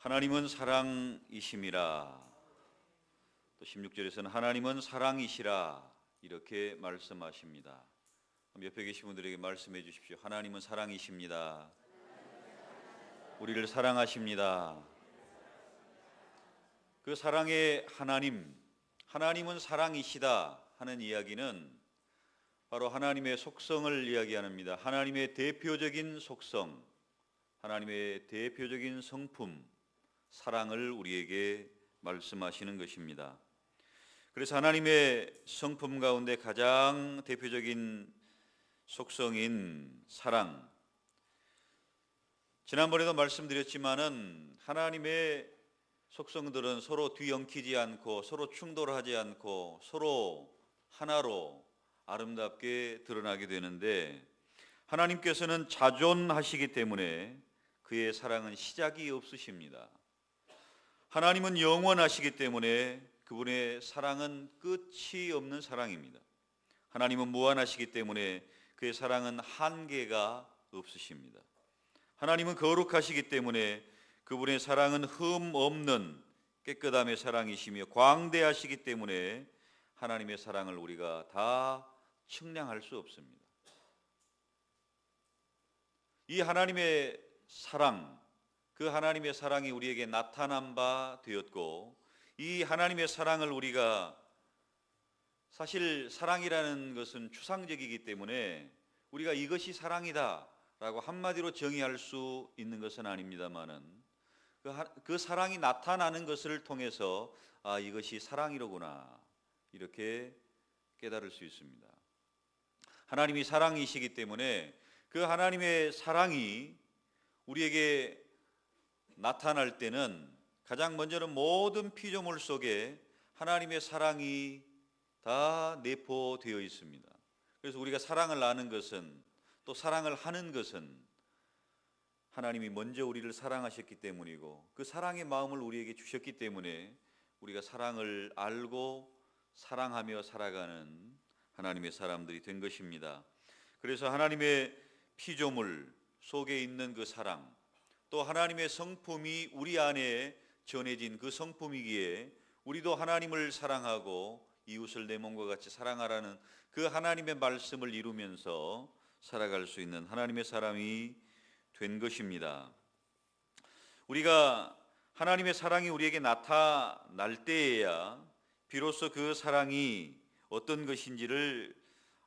하나님은 사랑이심이라. 또 16절에서는 하나님은 사랑이시라 이렇게 말씀하십니다. 옆에 계신 분들에게 말씀해 주십시오. 하나님은 사랑이십니다. 우리를 사랑하십니다. 그 사랑의 하나님은 사랑이시다 하는 이야기는 바로 하나님의 속성을 이야기합니다. 하나님의 대표적인 속성, 하나님의 대표적인 성품, 사랑을 우리에게 말씀하시는 것입니다. 그래서 하나님의 성품 가운데 가장 대표적인 속성인 사랑, 지난번에도 말씀드렸지만은 하나님의 속성들은 서로 뒤엉키지 않고 서로 충돌하지 않고 서로 하나로 아름답게 드러나게 되는데, 하나님께서는 자존하시기 때문에 그의 사랑은 시작이 없으십니다. 하나님은 영원하시기 때문에 그분의 사랑은 끝이 없는 사랑입니다. 하나님은 무한하시기 때문에 그의 사랑은 한계가 없으십니다. 하나님은 거룩하시기 때문에 그분의 사랑은 흠 없는 깨끗함의 사랑이시며, 광대하시기 때문에 하나님의 사랑을 우리가 다 측량할 수 없습니다. 이 하나님의 사랑, 그 하나님의 사랑이 우리에게 나타난 바 되었고, 이 하나님의 사랑을 우리가, 사실 사랑이라는 것은 추상적이기 때문에 우리가 이것이 사랑이다 라고 한마디로 정의할 수 있는 것은 아닙니다만은, 그 사랑이 나타나는 것을 통해서 이것이 사랑이로구나 이렇게 깨달을 수 있습니다. 하나님이 사랑이시기 때문에 그 하나님의 사랑이 우리에게 나타날 때는 가장 먼저는 모든 피조물 속에 하나님의 사랑이 다 내포되어 있습니다. 그래서 우리가 사랑을 아는 것은, 또 사랑을 하는 것은 하나님이 먼저 우리를 사랑하셨기 때문이고, 그 사랑의 마음을 우리에게 주셨기 때문에 우리가 사랑을 알고 사랑하며 살아가는 하나님의 사람들이 된 것입니다. 그래서 하나님의 피조물 속에 있는 그 사랑, 또 하나님의 성품이 우리 안에 전해진 그 성품이기에 우리도 하나님을 사랑하고 이웃을 내 몸과 같이 사랑하라는 그 하나님의 말씀을 이루면서 살아갈 수 있는 하나님의 사람이 된 것입니다. 우리가 하나님의 사랑이 우리에게 나타날 때에야 비로소 그 사랑이 어떤 것인지를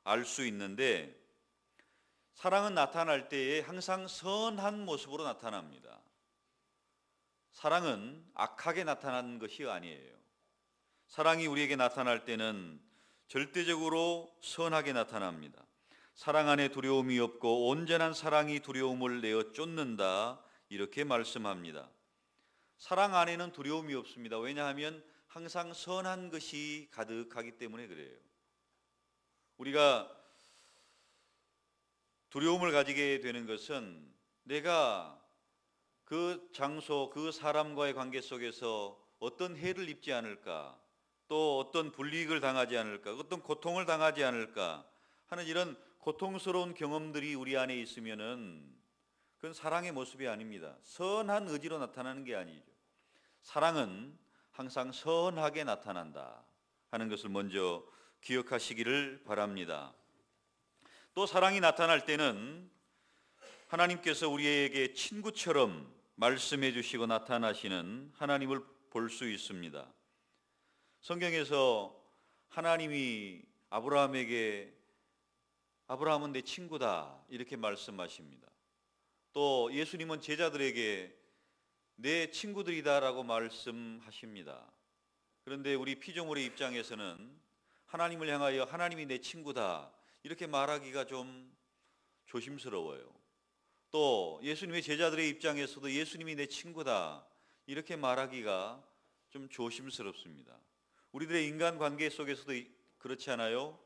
알 수 있는데, 사랑은 나타날 때에 항상 선한 모습으로 나타납니다. 사랑은 악하게 나타나는 것이 아니에요. 사랑이 우리에게 나타날 때는 절대적으로 선하게 나타납니다. 사랑 안에 두려움이 없고 온전한 사랑이 두려움을 내어 쫓는다 이렇게 말씀합니다. 사랑 안에는 두려움이 없습니다. 왜냐하면 항상 선한 것이 가득하기 때문에 그래요. 우리가 두려움을 가지게 되는 것은 내가 그 장소, 그 사람과의 관계 속에서 어떤 해를 입지 않을까, 또 어떤 불이익을 당하지 않을까, 어떤 고통을 당하지 않을까 하는 이런 고통스러운 경험들이 우리 안에 있으면은 그건 사랑의 모습이 아닙니다. 선한 의지로 나타나는 게 아니죠. 사랑은 항상 선하게 나타난다 하는 것을 먼저 기억하시기를 바랍니다. 또 사랑이 나타날 때는 하나님께서 우리에게 친구처럼 말씀해 주시고 나타나시는 하나님을 볼 수 있습니다. 성경에서 하나님이 아브라함에게 아브라함은 내 친구다 이렇게 말씀하십니다. 또 예수님은 제자들에게 내 친구들이다라고 말씀하십니다. 그런데 우리 피조물의 입장에서는 하나님을 향하여 하나님이 내 친구다 이렇게 말하기가 좀 조심스러워요. 또 예수님의 제자들의 입장에서도 예수님이 내 친구다 이렇게 말하기가 좀 조심스럽습니다. 우리들의 인간관계 속에서도 그렇지 않아요?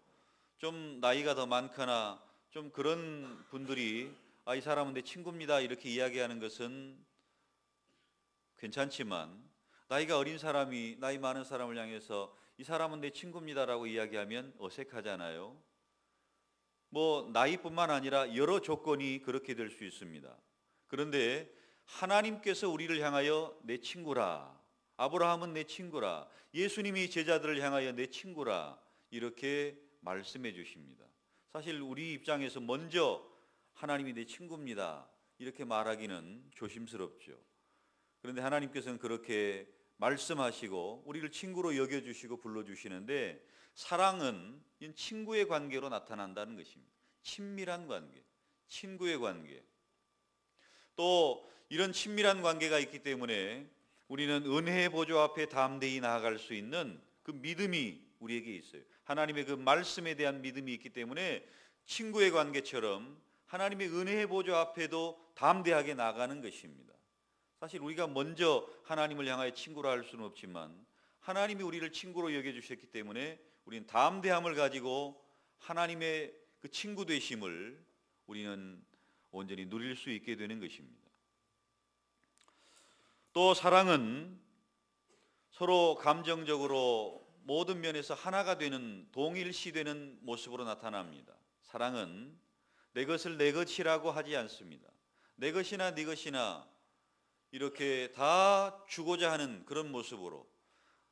좀 나이가 더 많거나 좀 그런 분들이 이 사람은 내 친구입니다 이렇게 이야기하는 것은 괜찮지만, 나이가 어린 사람이 나이 많은 사람을 향해서 이 사람은 내 친구입니다라고 이야기하면 어색하잖아요. 나이뿐만 아니라 여러 조건이 그렇게 될 수 있습니다. 그런데 하나님께서 우리를 향하여 내 친구라, 아브라함은 내 친구라, 예수님이 제자들을 향하여 내 친구라 이렇게 말씀해 주십니다. 사실 우리 입장에서 먼저 하나님이 내 친구입니다 이렇게 말하기는 조심스럽죠. 그런데 하나님께서는 그렇게 말씀하시고 우리를 친구로 여겨주시고 불러주시는데, 사랑은 친구의 관계로 나타난다는 것입니다. 친밀한 관계, 친구의 관계. 또 이런 친밀한 관계가 있기 때문에 우리는 은혜의 보좌 앞에 담대히 나아갈 수 있는 그 믿음이 우리에게 있어요. 하나님의 그 말씀에 대한 믿음이 있기 때문에 친구의 관계처럼 하나님의 은혜의 보좌 앞에도 담대하게 나가는 것입니다. 사실 우리가 먼저 하나님을 향하여 친구라 할 수는 없지만 하나님이 우리를 친구로 여겨주셨기 때문에 우리는 담대함을 가지고 하나님의 그 친구 되심을 우리는 온전히 누릴 수 있게 되는 것입니다. 또 사랑은 서로 감정적으로 모든 면에서 하나가 되는, 동일시되는 모습으로 나타납니다. 사랑은 내 것을 내 것이라고 하지 않습니다. 내 것이나 네 것이나 이렇게 다 주고자 하는 그런 모습으로,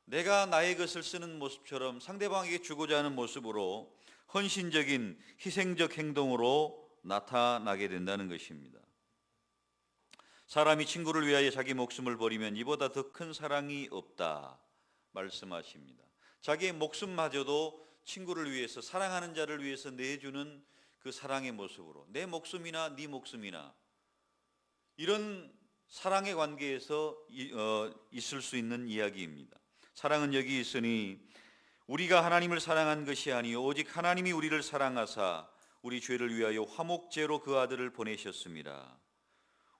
내가 나의 것을 쓰는 모습처럼 상대방에게 주고자 하는 모습으로 헌신적인 희생적 행동으로 나타나게 된다는 것입니다. 사람이 친구를 위하여 자기 목숨을 버리면 이보다 더 큰 사랑이 없다 말씀하십니다. 자기의 목숨마저도 친구를 위해서, 사랑하는 자를 위해서 내주는 그 사랑의 모습으로, 내 목숨이나 네 목숨이나 이런 사랑의 관계에서 있을 수 있는 이야기입니다. 사랑은 여기 있으니 우리가 하나님을 사랑한 것이 아니요 오직 하나님이 우리를 사랑하사 우리 죄를 위하여 화목제로 그 아들을 보내셨습니다.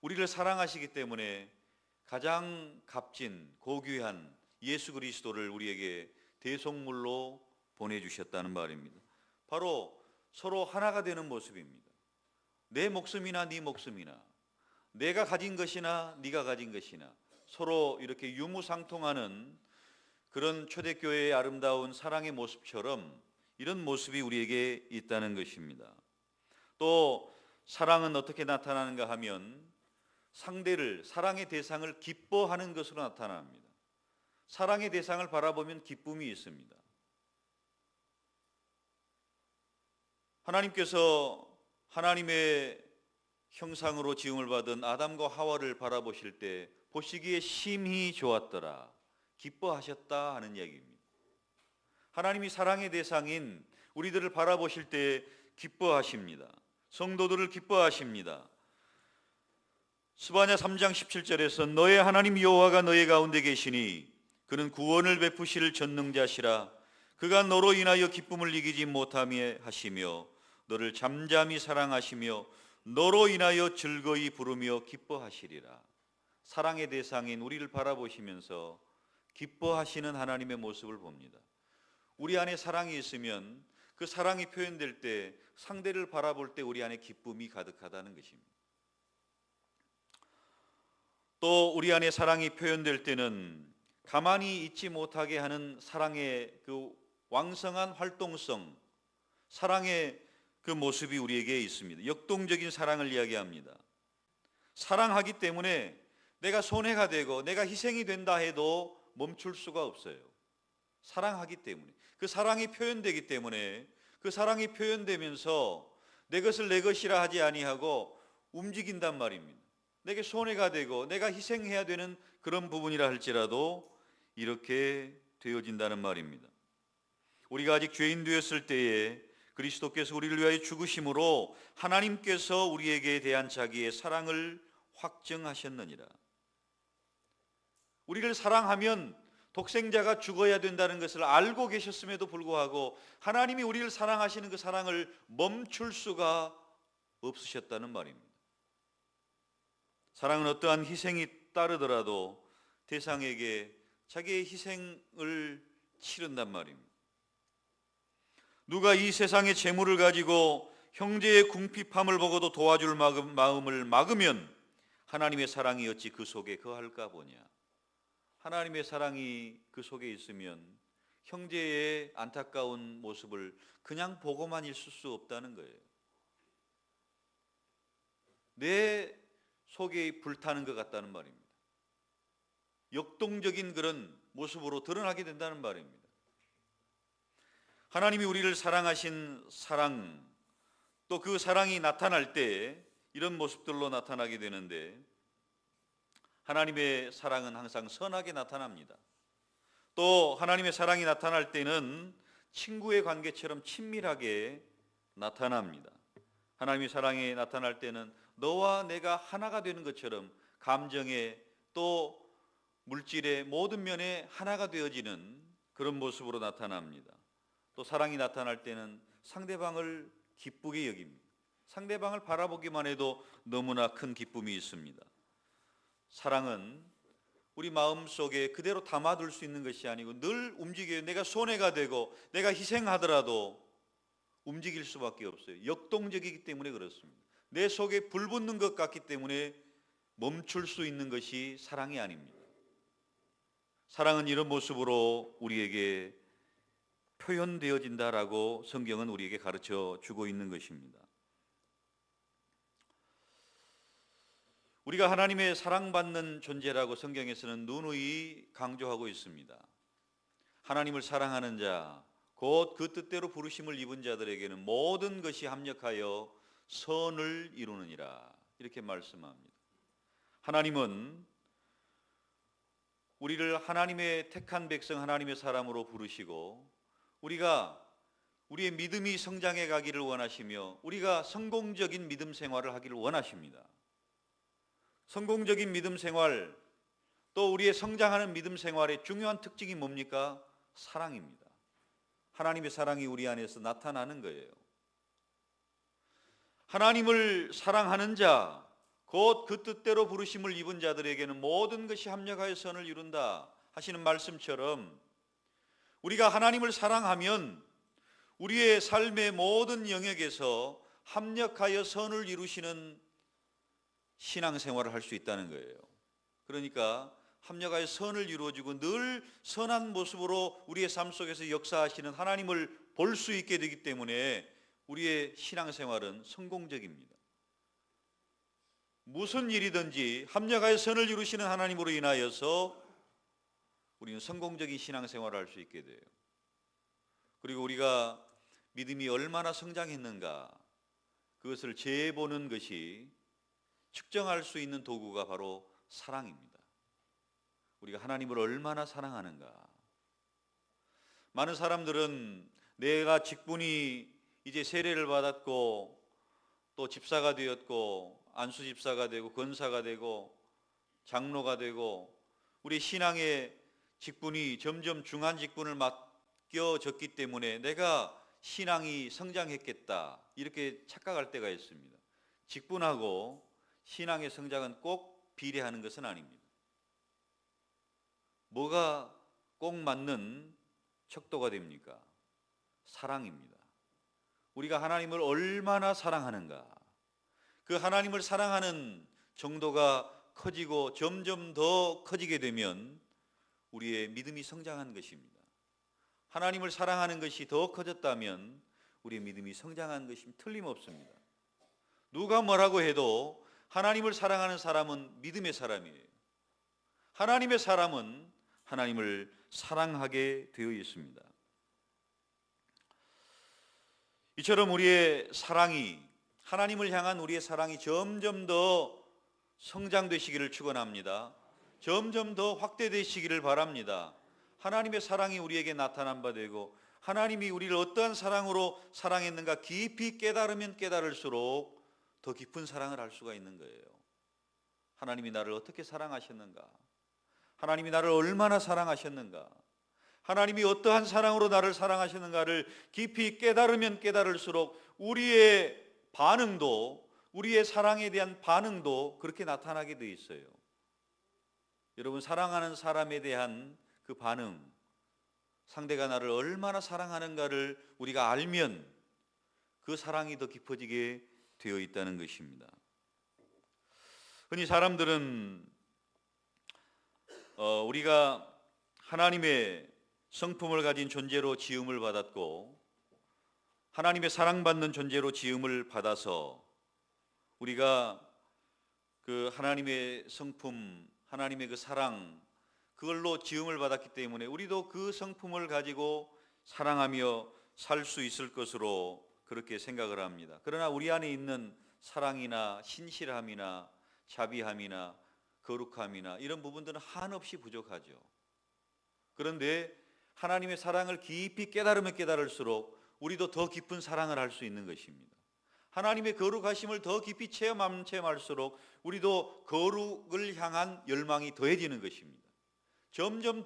우리를 사랑하시기 때문에 가장 값진 고귀한 예수 그리스도를 우리에게 대속물로 보내주셨다는 말입니다. 바로 서로 하나가 되는 모습입니다. 내 목숨이나 네 목숨이나, 내가 가진 것이나 네가 가진 것이나 서로 이렇게 유무상통하는 그런 초대교회의 아름다운 사랑의 모습처럼 이런 모습이 우리에게 있다는 것입니다. 또 사랑은 어떻게 나타나는가 하면 상대를, 사랑의 대상을 기뻐하는 것으로 나타납니다. 사랑의 대상을 바라보면 기쁨이 있습니다. 하나님께서 하나님의 형상으로 지음을 받은 아담과 하와를 바라보실 때 보시기에 심히 좋았더라, 기뻐하셨다 하는 이야기입니다. 하나님이 사랑의 대상인 우리들을 바라보실 때 기뻐하십니다. 성도들을 기뻐하십니다. 스바냐 3장 17절에서 너의 하나님 여호와가 너의 가운데 계시니 그는 구원을 베푸실 전능자시라. 그가 너로 인하여 기쁨을 이기지 못하게 하시며 너를 잠잠히 사랑하시며 너로 인하여 즐거이 부르며 기뻐하시리라. 사랑의 대상인 우리를 바라보시면서 기뻐하시는 하나님의 모습을 봅니다. 우리 안에 사랑이 있으면 그 사랑이 표현될 때 상대를 바라볼 때 우리 안에 기쁨이 가득하다는 것입니다. 또 우리 안에 사랑이 표현될 때는 가만히 있지 못하게 하는 사랑의 그 왕성한 활동성, 사랑의 그 모습이 우리에게 있습니다. 역동적인 사랑을 이야기합니다. 사랑하기 때문에 내가 손해가 되고 내가 희생이 된다 해도 멈출 수가 없어요. 사랑하기 때문에, 그 사랑이 표현되기 때문에, 그 사랑이 표현되면서 내 것을 내 것이라 하지 아니하고 움직인단 말입니다. 내게 손해가 되고 내가 희생해야 되는 그런 부분이라 할지라도 이렇게 되어진다는 말입니다. 우리가 아직 죄인 되었을 때에 그리스도께서 우리를 위하여 죽으심으로 하나님께서 우리에게 대한 자기의 사랑을 확증하셨느니라. 우리를 사랑하면 독생자가 죽어야 된다는 것을 알고 계셨음에도 불구하고 하나님이 우리를 사랑하시는 그 사랑을 멈출 수가 없으셨다는 말입니다. 사랑은 어떠한 희생이 따르더라도 대상에게 자기의 희생을 치른단 말입니다. 누가 이 세상의 재물을 가지고 형제의 궁핍함을 보고도 도와줄 마음을 막으면 하나님의 사랑이 어찌 그 속에 거할까 보냐. 하나님의 사랑이 그 속에 있으면 형제의 안타까운 모습을 그냥 보고만 있을 수 없다는 거예요. 내 속이 불타는 것 같다는 말입니다. 역동적인 그런 모습으로 드러나게 된다는 말입니다. 하나님이 우리를 사랑하신 사랑, 또 그 사랑이 나타날 때 이런 모습들로 나타나게 되는데, 하나님의 사랑은 항상 선하게 나타납니다. 또 하나님의 사랑이 나타날 때는 친구의 관계처럼 친밀하게 나타납니다. 하나님의 사랑이 나타날 때는 너와 내가 하나가 되는 것처럼 감정에 또 물질의 모든 면에 하나가 되어지는 그런 모습으로 나타납니다. 또 사랑이 나타날 때는 상대방을 기쁘게 여깁니다. 상대방을 바라보기만 해도 너무나 큰 기쁨이 있습니다. 사랑은 우리 마음속에 그대로 담아둘 수 있는 것이 아니고 늘 움직여요. 내가 손해가 되고 내가 희생하더라도 움직일 수밖에 없어요. 역동적이기 때문에 그렇습니다. 내 속에 불 붙는 것 같기 때문에 멈출 수 있는 것이 사랑이 아닙니다. 사랑은 이런 모습으로 우리에게 표현되어진다라고 성경은 우리에게 가르쳐 주고 있는 것입니다. 우리가 하나님의 사랑받는 존재라고 성경에서는 누누이 강조하고 있습니다. 하나님을 사랑하는 자, 곧 그 뜻대로 부르심을 입은 자들에게는 모든 것이 합력하여 선을 이루느니라, 이렇게 말씀합니다. 하나님은 우리를 하나님의 택한 백성, 하나님의 사람으로 부르시고 우리가 우리의 믿음이 성장해 가기를 원하시며 우리가 성공적인 믿음 생활을 하기를 원하십니다. 성공적인 믿음 생활, 또 우리의 성장하는 믿음 생활의 중요한 특징이 뭡니까? 사랑입니다. 하나님의 사랑이 우리 안에서 나타나는 거예요. 하나님을 사랑하는 자, 곧 그 뜻대로 부르심을 입은 자들에게는 모든 것이 합력하여 선을 이룬다 하시는 말씀처럼, 우리가 하나님을 사랑하면 우리의 삶의 모든 영역에서 합력하여 선을 이루시는 신앙생활을 할 수 있다는 거예요. 그러니까 합력하여 선을 이루어지고 늘 선한 모습으로 우리의 삶 속에서 역사하시는 하나님을 볼 수 있게 되기 때문에 우리의 신앙생활은 성공적입니다. 무슨 일이든지 합력하여 선을 이루시는 하나님으로 인하여서 우리는 성공적인 신앙생활을 할 수 있게 돼요. 그리고 우리가 믿음이 얼마나 성장했는가, 그것을 재보는 것이 측정할 수 있는 도구가 바로 사랑입니다. 우리가 하나님을 얼마나 사랑하는가. 많은 사람들은 내가 직분이 이제 세례를 받았고 또 집사가 되었고 안수 집사가 되고 권사가 되고 장로가 되고 우리 신앙의 직분이 점점 중한 직분을 맡겨졌기 때문에 내가 신앙이 성장했겠다, 이렇게 착각할 때가 있습니다. 직분하고 신앙의 성장은 꼭 비례하는 것은 아닙니다. 뭐가 꼭 맞는 척도가 됩니까? 사랑입니다. 우리가 하나님을 얼마나 사랑하는가, 그 하나님을 사랑하는 정도가 커지고 점점 더 커지게 되면 우리의 믿음이 성장한 것입니다. 하나님을 사랑하는 것이 더 커졌다면 우리의 믿음이 성장한 것이 틀림없습니다. 누가 뭐라고 해도 하나님을 사랑하는 사람은 믿음의 사람이에요. 하나님의 사람은 하나님을 사랑하게 되어 있습니다. 이처럼 우리의 사랑이, 하나님을 향한 우리의 사랑이 점점 더 성장되시기를 축원합니다. 점점 더 확대되시기를 바랍니다. 하나님의 사랑이 우리에게 나타난 바 되고 하나님이 우리를 어떠한 사랑으로 사랑했는가 깊이 깨달으면 깨달을수록 더 깊은 사랑을 할 수가 있는 거예요. 하나님이 나를 어떻게 사랑하셨는가, 하나님이 나를 얼마나 사랑하셨는가, 하나님이 어떠한 사랑으로 나를 사랑하셨는가를 깊이 깨달으면 깨달을수록 우리의 반응도, 우리의 사랑에 대한 반응도 그렇게 나타나게 돼 있어요. 여러분, 사랑하는 사람에 대한 그 반응, 상대가 나를 얼마나 사랑하는가를 우리가 알면 그 사랑이 더 깊어지게 되어 있다는 것입니다. 흔히 사람들은 우리가 하나님의 성품을 가진 존재로 지음을 받았고 하나님의 사랑받는 존재로 지음을 받아서 우리가 그 하나님의 성품, 하나님의 그 사랑, 그걸로 지음을 받았기 때문에 우리도 그 성품을 가지고 사랑하며 살 수 있을 것으로 그렇게 생각을 합니다. 그러나 우리 안에 있는 사랑이나 신실함이나 자비함이나 거룩함이나 이런 부분들은 한없이 부족하죠. 그런데 하나님의 사랑을 깊이 깨달으면 깨달을수록 우리도 더 깊은 사랑을 할 수 있는 것입니다. 하나님의 거룩하심을 더 깊이 체험하면 체험할수록 우리도 거룩을 향한 열망이 더해지는 것입니다. 점점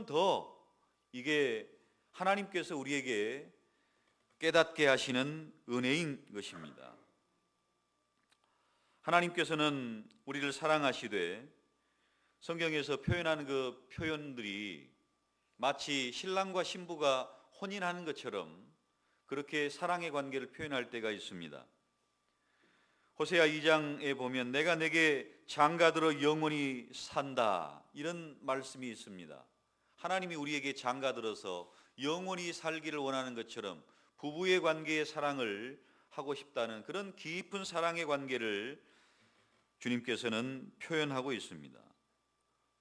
더 이게 하나님께서 우리에게 깨닫게 하시는 은혜인 것입니다. 하나님께서는 우리를 사랑하시되 성경에서 표현하는 그 표현들이 마치 신랑과 신부가 혼인하는 것처럼 그렇게 사랑의 관계를 표현할 때가 있습니다. 호세아 2장에 보면 내가 내게 장가들어 영원히 산다, 이런 말씀이 있습니다. 하나님이 우리에게 장가들어서 영원히 살기를 원하는 것처럼 부부의 관계의 사랑을 하고 싶다는 그런 깊은 사랑의 관계를 주님께서는 표현하고 있습니다.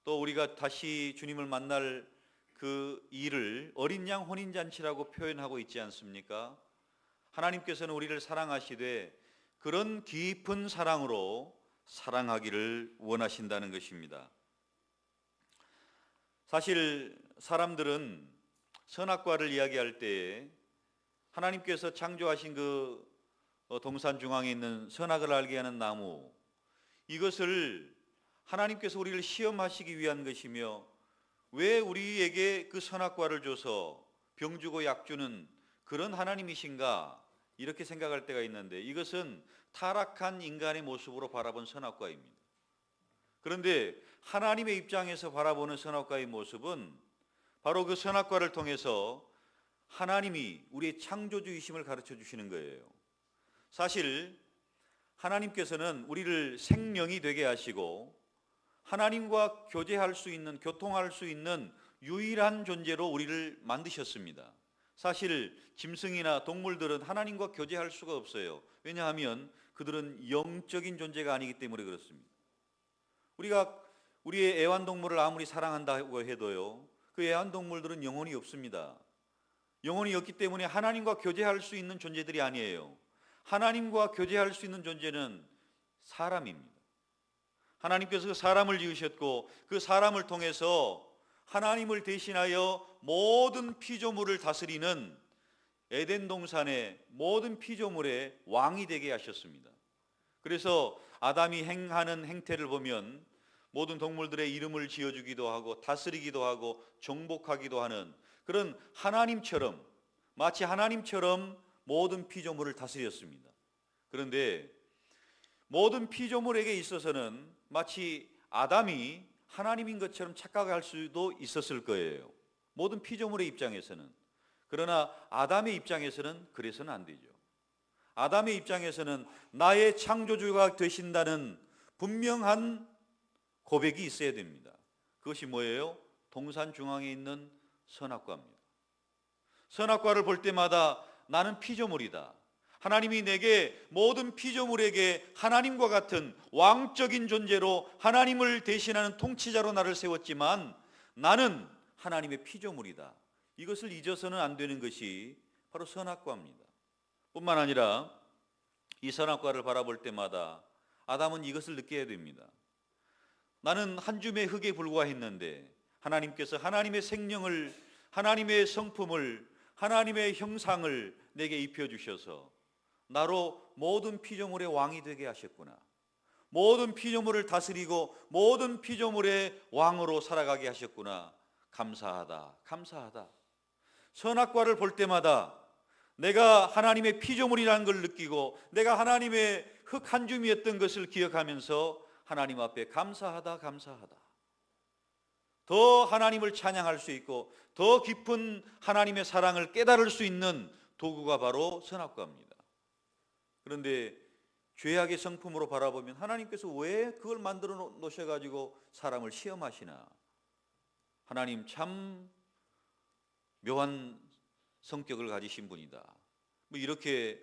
또 우리가 다시 주님을 만날 그 일을 어린 양 혼인잔치라고 표현하고 있지 않습니까? 하나님께서는 우리를 사랑하시되 그런 깊은 사랑으로 사랑하기를 원하신다는 것입니다. 사실 사람들은 선악과를 이야기할 때에 하나님께서 창조하신 그 동산 중앙에 있는 선악을 알게 하는 나무, 이것을 하나님께서 우리를 시험하시기 위한 것이며 왜 우리에게 그 선악과를 줘서 병주고 약주는 그런 하나님이신가, 이렇게 생각할 때가 있는데 이것은 타락한 인간의 모습으로 바라본 선악과입니다. 그런데 하나님의 입장에서 바라보는 선악과의 모습은 바로 그 선악과를 통해서 하나님이 우리의 창조주이심을 가르쳐 주시는 거예요. 사실 하나님께서는 우리를 생명이 되게 하시고 하나님과 교제할 수 있는, 교통할 수 있는 유일한 존재로 우리를 만드셨습니다. 사실 짐승이나 동물들은 하나님과 교제할 수가 없어요. 왜냐하면 그들은 영적인 존재가 아니기 때문에 그렇습니다. 우리가 우리의 애완동물을 아무리 사랑한다고 해도요, 그 애완동물들은 영혼이 없습니다. 영혼이 없기 때문에 하나님과 교제할 수 있는 존재들이 아니에요. 하나님과 교제할 수 있는 존재는 사람입니다. 하나님께서 그 사람을 지으셨고 그 사람을 통해서 하나님을 대신하여 모든 피조물을 다스리는 에덴 동산의 모든 피조물의 왕이 되게 하셨습니다. 그래서 아담이 행하는 행태를 보면 모든 동물들의 이름을 지어주기도 하고 다스리기도 하고 정복하기도 하는 그런 하나님처럼, 마치 하나님처럼 모든 피조물을 다스렸습니다. 그런데 모든 피조물에게 있어서는 마치 아담이 하나님인 것처럼 착각할 수도 있었을 거예요. 모든 피조물의 입장에서는. 그러나 아담의 입장에서는 그래서는 안 되죠. 아담의 입장에서는 나의 창조주가 되신다는 분명한 고백이 있어야 됩니다. 그것이 뭐예요? 동산 중앙에 있는 선악과입니다. 선악과를 볼 때마다 나는 피조물이다. 하나님이 내게 모든 피조물에게 하나님과 같은 왕적인 존재로 하나님을 대신하는 통치자로 나를 세웠지만 나는 하나님의 피조물이다. 이것을 잊어서는 안 되는 것이 바로 선악과입니다. 뿐만 아니라 이 선악과를 바라볼 때마다 아담은 이것을 느껴야 됩니다. 나는 한 줌의 흙에 불과했는데 하나님께서 하나님의 생명을, 하나님의 성품을, 하나님의 형상을 내게 입혀주셔서 나로 모든 피조물의 왕이 되게 하셨구나. 모든 피조물을 다스리고 모든 피조물의 왕으로 살아가게 하셨구나. 감사하다, 감사하다. 선악과를 볼 때마다 내가 하나님의 피조물이라는 걸 느끼고 내가 하나님의 흙 한 줌이었던 것을 기억하면서 하나님 앞에 감사하다, 감사하다. 더 하나님을 찬양할 수 있고 더 깊은 하나님의 사랑을 깨달을 수 있는 도구가 바로 선악과입니다. 그런데 죄악의 성품으로 바라보면 하나님께서 왜 그걸 만들어 놓으셔가지고 사람을 시험하시나? 하나님 참 묘한 성격을 가지신 분이다. 뭐 이렇게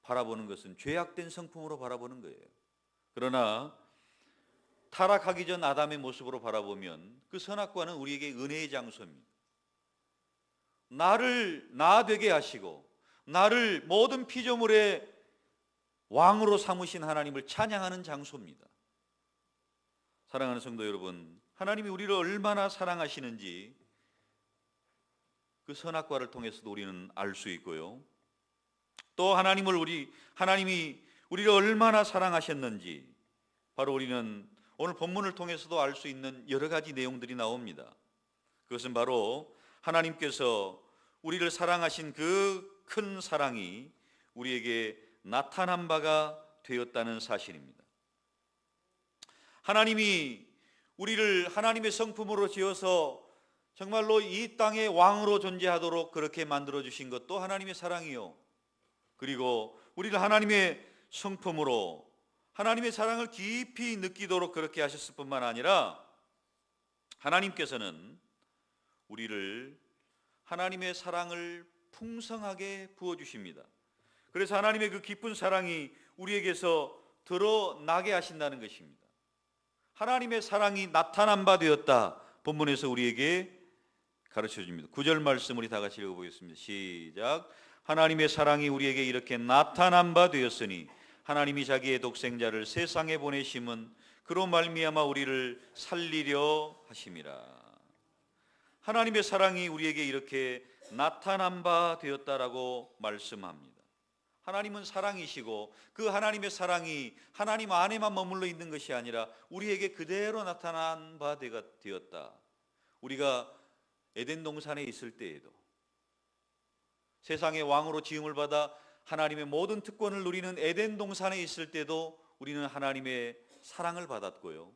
바라보는 것은 죄악된 성품으로 바라보는 거예요. 그러나 타락하기 전 아담의 모습으로 바라보면 그 선악과는 우리에게 은혜의 장소입니다. 나를 나 되게 하시고 나를 모든 피조물의 왕으로 삼으신 하나님을 찬양하는 장소입니다. 사랑하는 성도 여러분, 하나님이 우리를 얼마나 사랑하시는지 그 선악과를 통해서도 우리는 알 수 있고요. 또 하나님이 우리를 얼마나 사랑하셨는지 바로 우리는 오늘 본문을 통해서도 알 수 있는 여러 가지 내용들이 나옵니다. 그것은 바로 하나님께서 우리를 사랑하신 그 큰 사랑이 우리에게 나타난 바가 되었다는 사실입니다. 하나님이 우리를 하나님의 성품으로 지어서 정말로 이 땅의 왕으로 존재하도록 그렇게 만들어 주신 것도 하나님의 사랑이요. 그리고 우리를 하나님의 성품으로 하나님의 사랑을 깊이 느끼도록 그렇게 하셨을 뿐만 아니라 하나님께서는 우리를 하나님의 사랑을 풍성하게 부어주십니다. 그래서 하나님의 그 깊은 사랑이 우리에게서 드러나게 하신다는 것입니다. 하나님의 사랑이 나타난 바 되었다. 본문에서 우리에게 가르쳐 줍니다. 9절 말씀 우리 다 같이 읽어보겠습니다. 시작. 하나님의 사랑이 우리에게 이렇게 나타난 바 되었으니 하나님이 자기의 독생자를 세상에 보내심은 그로 말미암아 우리를 살리려 하심이라. 하나님의 사랑이 우리에게 이렇게 나타난 바 되었다라고 말씀합니다. 하나님은 사랑이시고 그 하나님의 사랑이 하나님 안에만 머물러 있는 것이 아니라 우리에게 그대로 나타난 바 되었다. 우리가 에덴 동산에 있을 때에도 세상의 왕으로 지음을 받아 하나님의 모든 특권을 누리는 에덴 동산에 있을 때도 우리는 하나님의 사랑을 받았고요.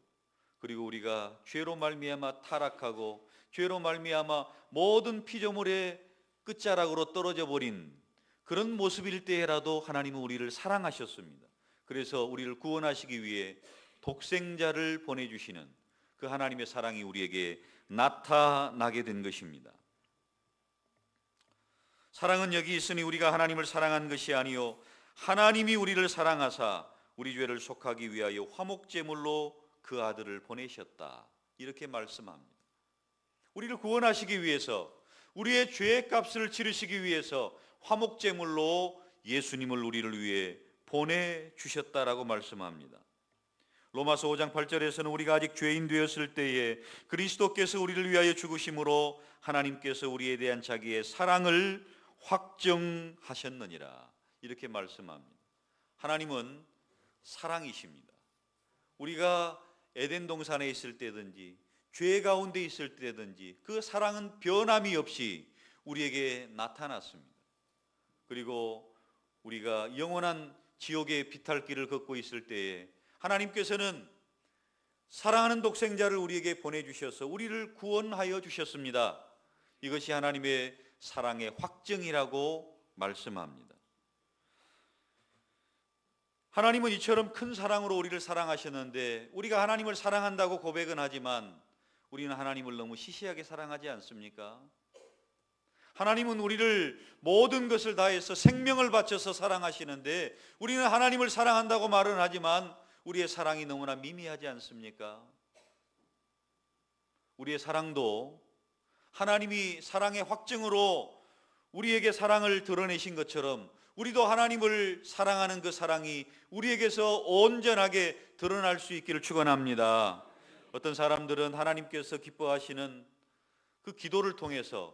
그리고 우리가 죄로 말미암아 타락하고 죄로 말미암아 모든 피조물의 끝자락으로 떨어져 버린 그런 모습일 때라도 하나님은 우리를 사랑하셨습니다. 그래서 우리를 구원하시기 위해 독생자를 보내주시는 그 하나님의 사랑이 우리에게 나타나게 된 것입니다. 사랑은 여기 있으니 우리가 하나님을 사랑한 것이 아니요 하나님이 우리를 사랑하사 우리 죄를 속하기 위하여 화목제물로 그 아들을 보내셨다. 이렇게 말씀합니다. 우리를 구원하시기 위해서 우리의 죄의 값을 치르시기 위해서 화목제물로 예수님을 우리를 위해 보내주셨다라고 말씀합니다. 로마서 5장 8절에서는 우리가 아직 죄인 되었을 때에 그리스도께서 우리를 위하여 죽으심으로 하나님께서 우리에 대한 자기의 사랑을 확정하셨느니라. 이렇게 말씀합니다. 하나님은 사랑이십니다. 우리가 에덴 동산에 있을 때든지 죄 가운데 있을 때든지 그 사랑은 변함이 없이 우리에게 나타났습니다. 그리고 우리가 영원한 지옥의 비탈길을 걷고 있을 때에 하나님께서는 사랑하는 독생자를 우리에게 보내주셔서 우리를 구원하여 주셨습니다. 이것이 하나님의 사랑의 확증이라고 말씀합니다. 하나님은 이처럼 큰 사랑으로 우리를 사랑하셨는데 우리가 하나님을 사랑한다고 고백은 하지만 우리는 하나님을 너무 시시하게 사랑하지 않습니까? 하나님은 우리를 모든 것을 다해서 생명을 바쳐서 사랑하시는데 우리는 하나님을 사랑한다고 말은 하지만 우리의 사랑이 너무나 미미하지 않습니까? 우리의 사랑도 하나님이 사랑의 확증으로 우리에게 사랑을 드러내신 것처럼 우리도 하나님을 사랑하는 그 사랑이 우리에게서 온전하게 드러날 수 있기를 축원합니다. 어떤 사람들은 하나님께서 기뻐하시는 그 기도를 통해서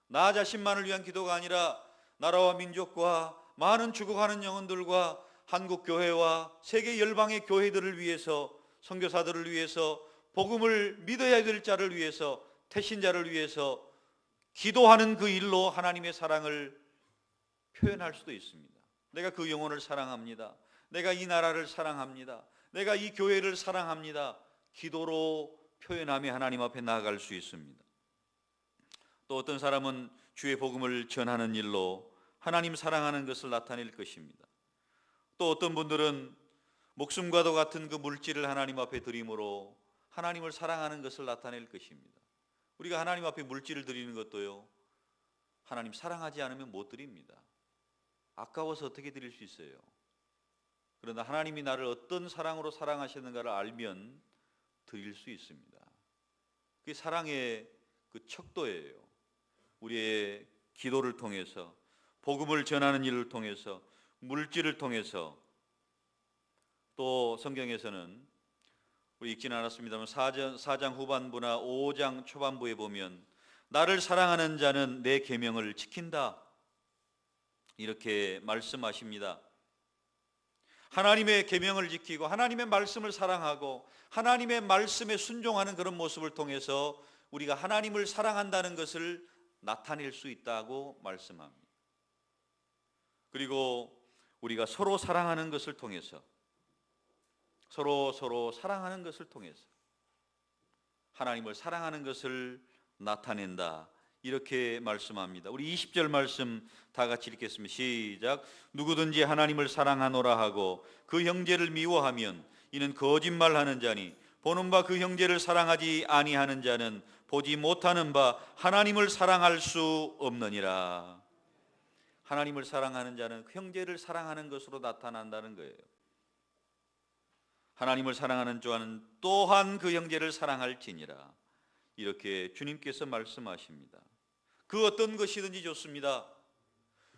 나 자신만을 위한 기도가 아니라 나라와 민족과 많은 죽어가는 영혼들과 한국 교회와 세계 열방의 교회들을 위해서 선교사들을 위해서 복음을 믿어야 될 자를 위해서 태신자를 위해서 기도하는 그 일로 하나님의 사랑을 표현할 수도 있습니다. 내가 그 영혼을 사랑합니다. 내가 이 나라를 사랑합니다. 내가 이 교회를 사랑합니다. 기도로 표현하며 하나님 앞에 나아갈 수 있습니다. 또 어떤 사람은 주의 복음을 전하는 일로 하나님 사랑하는 것을 나타낼 것입니다. 또 어떤 분들은 목숨과도 같은 그 물질을 하나님 앞에 드림으로 하나님을 사랑하는 것을 나타낼 것입니다. 우리가 하나님 앞에 물질을 드리는 것도요, 하나님 사랑하지 않으면 못 드립니다. 아까워서 어떻게 드릴 수 있어요? 그러나 하나님이 나를 어떤 사랑으로 사랑하셨는가를 알면 드릴 수 있습니다. 그게 사랑의 그 척도예요. 우리의 기도를 통해서, 복음을 전하는 일을 통해서, 물질을 통해서, 또 성경에서는 우리 읽지는 않았습니다만 4장 후반부나 5장 초반부에 보면 나를 사랑하는 자는 내 계명을 지킨다, 이렇게 말씀하십니다. 하나님의 계명을 지키고 하나님의 말씀을 사랑하고 하나님의 말씀에 순종하는 그런 모습을 통해서 우리가 하나님을 사랑한다는 것을 나타낼 수 있다고 말씀합니다. 그리고 우리가 서로 사랑하는 것을 통해서, 서로 사랑하는 것을 통해서 하나님을 사랑하는 것을 나타낸다, 이렇게 말씀합니다. 우리 20절 말씀 다 같이 읽겠습니다. 시작. 누구든지 하나님을 사랑하노라 하고 그 형제를 미워하면 이는 거짓말하는 자니 보는 바 그 형제를 사랑하지 아니하는 자는 보지 못하는 바 하나님을 사랑할 수 없느니라. 하나님을 사랑하는 자는 형제를 사랑하는 것으로 나타난다는 거예요. 하나님을 사랑하는 자는 또한 그 형제를 사랑할지니라, 이렇게 주님께서 말씀하십니다. 그 어떤 것이든지 좋습니다.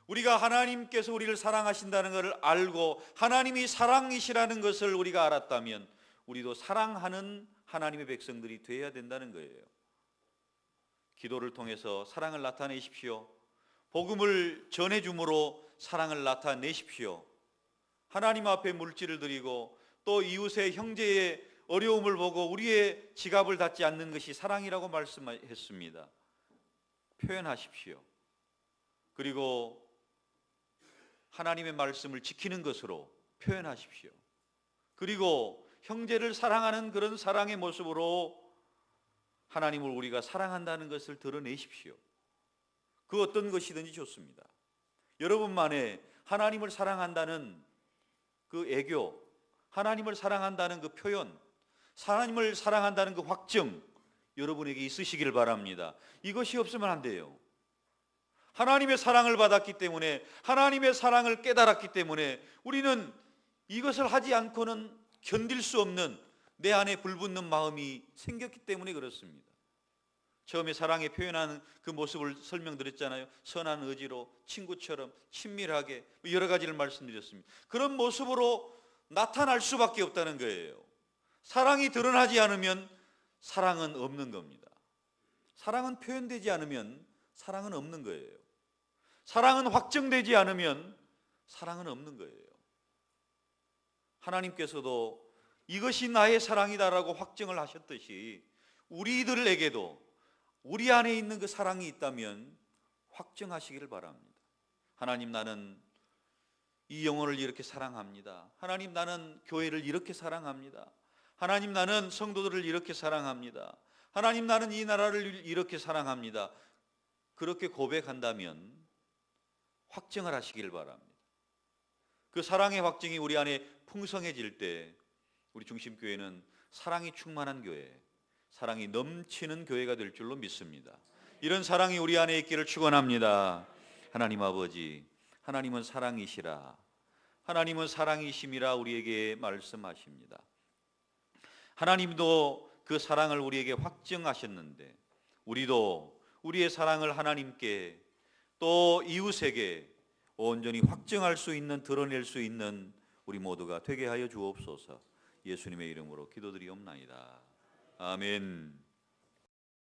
우리가 하나님께서 우리를 사랑하신다는 것을 알고 하나님이 사랑이시라는 것을 우리가 알았다면 우리도 사랑하는 하나님의 백성들이 되어야 된다는 거예요. 기도를 통해서 사랑을 나타내십시오. 복음을 전해줌으로 사랑을 나타내십시오. 하나님 앞에 물질을 드리고 또 이웃의 형제의 어려움을 보고 우리의 지갑을 닫지 않는 것이 사랑이라고 말씀했습니다. 표현하십시오. 그리고 하나님의 말씀을 지키는 것으로 표현하십시오. 그리고 형제를 사랑하는 그런 사랑의 모습으로 하나님을 우리가 사랑한다는 것을 드러내십시오. 그 어떤 것이든지 좋습니다. 여러분만의 하나님을 사랑한다는 그 애교, 하나님을 사랑한다는 그 표현, 하나님을 사랑한다는 그 확증, 여러분에게 있으시기를 바랍니다. 이것이 없으면 안 돼요. 하나님의 사랑을 받았기 때문에, 하나님의 사랑을 깨달았기 때문에 우리는 이것을 하지 않고는 견딜 수 없는 내 안에 불붙는 마음이 생겼기 때문에 그렇습니다. 처음에 사랑에 표현하는 그 모습을 설명드렸잖아요. 선한 의지로, 친구처럼 친밀하게, 여러 가지를 말씀드렸습니다. 그런 모습으로 나타날 수밖에 없다는 거예요. 사랑이 드러나지 않으면 사랑은 없는 겁니다. 사랑은 표현되지 않으면 사랑은 없는 거예요. 사랑은 확증되지 않으면 사랑은 없는 거예요. 하나님께서도 이것이 나의 사랑이다라고 확증을 하셨듯이 우리들에게도 우리 안에 있는 그 사랑이 있다면 확증하시기를 바랍니다. 하나님, 나는 이 영혼을 이렇게 사랑합니다. 하나님, 나는 교회를 이렇게 사랑합니다. 하나님, 나는 성도들을 이렇게 사랑합니다. 하나님, 나는 이 나라를 이렇게 사랑합니다. 그렇게 고백한다면 확증을 하시길 바랍니다. 그 사랑의 확증이 우리 안에 풍성해질 때 우리 중심교회는 사랑이 충만한 교회, 사랑이 넘치는 교회가 될 줄로 믿습니다. 이런 사랑이 우리 안에 있기를 축원합니다. 하나님 아버지, 하나님은 사랑이시라, 하나님은 사랑이심이라 우리에게 말씀하십니다. 하나님도 그 사랑을 우리에게 확증하셨는데 우리도 우리의 사랑을 하나님께 또 이웃에게 온전히 확증할 수 있는, 드러낼 수 있는 우리 모두가 되게 하여 주옵소서. 예수님의 이름으로 기도드리옵나이다. 아멘.